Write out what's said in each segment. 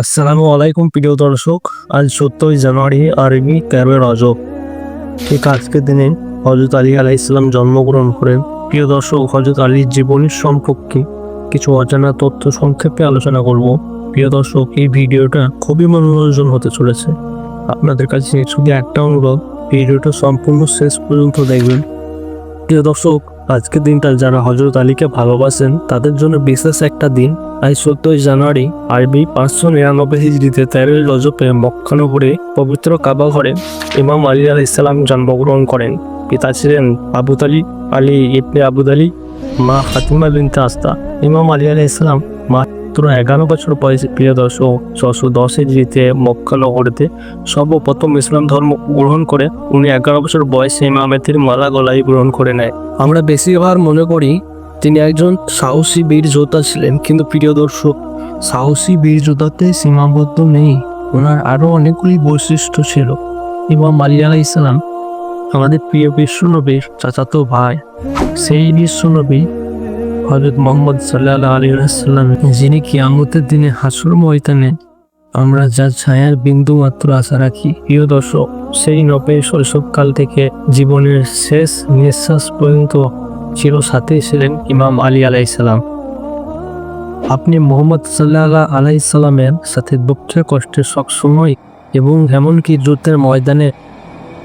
আসসালামু আলাইকুম প্রিয় দর্শক। আজ 17 জানুয়ারি আরবি 13 রজব। ঠিক আজকের দিনে হযরত আলী আলাইহিস সালাম জন্মগ্রহণ করেন। প্রিয় দর্শক, হযরত আলীর জীবনী সম্পর্কে কিছু অজানা তথ্য সংক্ষেপে আলোচনা করব। প্রিয় দর্শক, এই ভিডিওটা খুবই মনোরঞ্জন হতে চলেছে। আপনাদের কাছে শুধু একটা অনুরোধ, ভিডিওটা সম্পূর্ণ শেষ পর্যন্ত দেখবেন। প্রিয় দর্শক, আজকের দিনটা যারা হযরত আলীকে ভালোবাসেন তাদের জন্য বিশেষ একটা দিন। আজ 17 জানুয়ারি আরবি 599 হিজরিতে 13 রজবে মক্কা নগরে পবিত্র কাবা ঘরে ইমাম আলী আলাইহিস সালাম জন্মগ্রহণ করেন। পিতা ছিলেন আবু তালিব আলী ইবনে আবু তালিব, মা ফাতিমা বিনতে আস্তা। ইমাম আলী আলাইহিস সালাম মাত্র 11 বছর বয়সে প্রিয় দর্শক 610 হিজরিতে মক্কা নগরীতে সর্বপ্রথম ইসলাম ধর্ম গ্রহণ করে উনি 11 বছর বয়সে ইমামতির মালা গলায় গ্রহণ করে নেয়। আমরা বেশিরভাগ মনে করি তিনি একজন সাহসী বীর যোদ্ধা ছিলেন, কিন্তু প্রিয় দর্শক, সাহসী বীর যোদ্ধাতে সীমাবদ্ধ নেই, ওনার আরও অনেকগুলি বৈশিষ্ট্য ছিল। ইমাম আলী আলাইহিস সালাম আমাদের প্রিয় বিশ্বনবীর চাচাতো ভাই। সেই বিশ্বনবী হযরত মুহাম্মদ সাল্লাল্লাহু আলাইহি ওয়াসাল্লাম, যিনি কিয়ামতের দিনে হাসর ময়দানে আমরা যার ছায়ার বিন্দু মাত্র আশা রাখি। প্রিয় দর্শক, সেই নবীর শৈশবকাল থেকে জীবনের শেষ নিঃশ্বাস পর্যন্ত চির সাথে ছিলেন ইমাম আলী আলাইহিস সালাম। আপনি মুহাম্মদ সাল্লাল্লাহু আলাইহি সাল্লামের সাথে দুঃখে কষ্টে সবসময় এবং এমনকি যুদ্ধের ময়দানে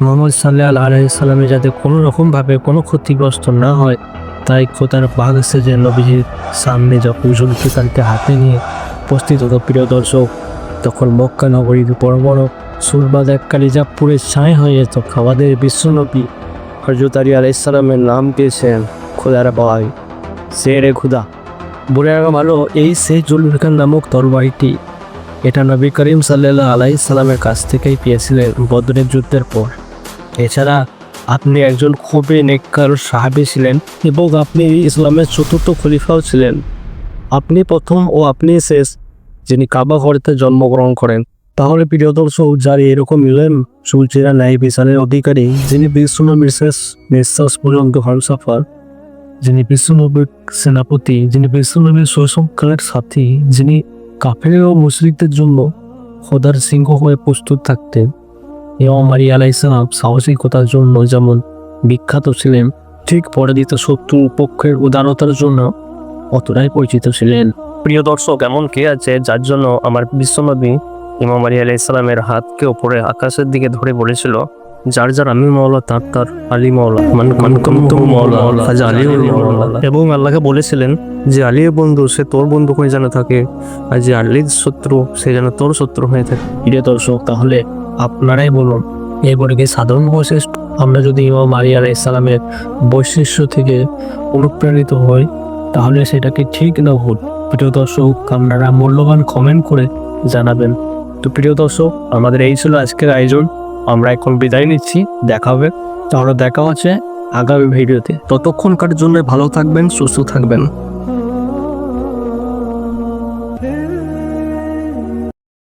মুহাম্মদ সাল্লাল্লাহু আলাইহি সাল্লামের যাতে কোনো রকমভাবে কোনো ক্ষতিগ্রস্ত না হয়, তাই খোদার বাগ সেজে নবীজির সামনে যখন জুলফিকারকে হাতে নিয়ে উপস্থিত হতো প্রিয় দর্শক, তখন মক্কা নগরীর বড় বড় সুরবাদ এক কালিজা পুরে ছাই হয়ে যেত। আমাদের বিশ্বনবী হযরত আলী আলাইহিস সালামের নাম দিয়েছেন খোদার বাগ, শেরে খুদা। বলে রাখা ভালো, এই সেই জুলফিকার নামক তরবারিটি এটা নবী করিম সাল্লাল্লাহু আলাইহি সাল্লামের কাছ থেকেই পেয়েছিলেন বদরের যুদ্ধের পর। এছাড়া আপনি একজন খুবই নেককার সাহাবী ছিলেন এবং আপনি ইসলামের চতুর্থ খলিফাও ছিলেন। আপনি প্রথম ও আপনি শেষ যিনি কাবা ঘরেতে জন্মগ্রহণ করেন। তাহলে প্রিয় দর্শক, যার এরকম ইলম সুলচেরা ন্যায় বিচারের অধিকারী, যিনি বিশ্বনবীর শেষ নিঃশ্বাস পর্যন্ত হামসফর, যিনি বিশ্বনবীর সেনাপতি, যিনি বিশ্বনবীর শৈশবকালের সাথী, যিনি কাফের ও মুশরিকদের জন্য খোদার সিংহ হয়ে প্রস্তুত থাকতেন, ইমাম আলী আলাইহিস সালাম সাহসিকতার জন্য যেমন বিখ্যাত ছিলেন, ঠিক পরাজিত শত্রু পক্ষের উদারতার জন্য অতটাই পরিচিত ছিলেন। প্রিয় দর্শক, এমন কে আছে যার জন্য আমার বিশ্বনবী ইমাম আলী আলাইহিস সালামের হাতকে ওপরে আকাশের দিকে ধরে বলেছিল, যার যার আমি মাওলা তার তার আলী মাওলা, মান কুনতুম মাওলা ফাজা আলীউল মাওলা। এবং আল্লাহকে বলেছিলেন যে আলীর বন্ধু সে তোর বন্ধু হয়ে যেন থাকে, আর যে আলীর শত্রু সে যেন তোর শত্রু হয়ে থাকে। প্রিয় দর্শক, তাহলে আপনারাই বলুন, এরপরে কি সাধারণ বৈশিষ্ট্য? আমরা যদি ইমাম আলী আলাইহিস সালামের বৈশিষ্ট্য থেকে অনুপ্রাণিত হই, তাহলে সেটা কি ঠিক না ভুল? প্রিয় দর্শক, আপনারা মূল্যবান কমেন্ট করে জানাবেন। তো প্রিয় দর্শক, আমাদের এই ছিল আজকের আয়োজন। আমরা এখন বিদায় নিচ্ছি, দেখা হবে। তাহলে দেখা হচ্ছে আগামী ভিডিওতে। ততক্ষণকার জন্য ভালো থাকবেন, সুস্থ থাকবেন।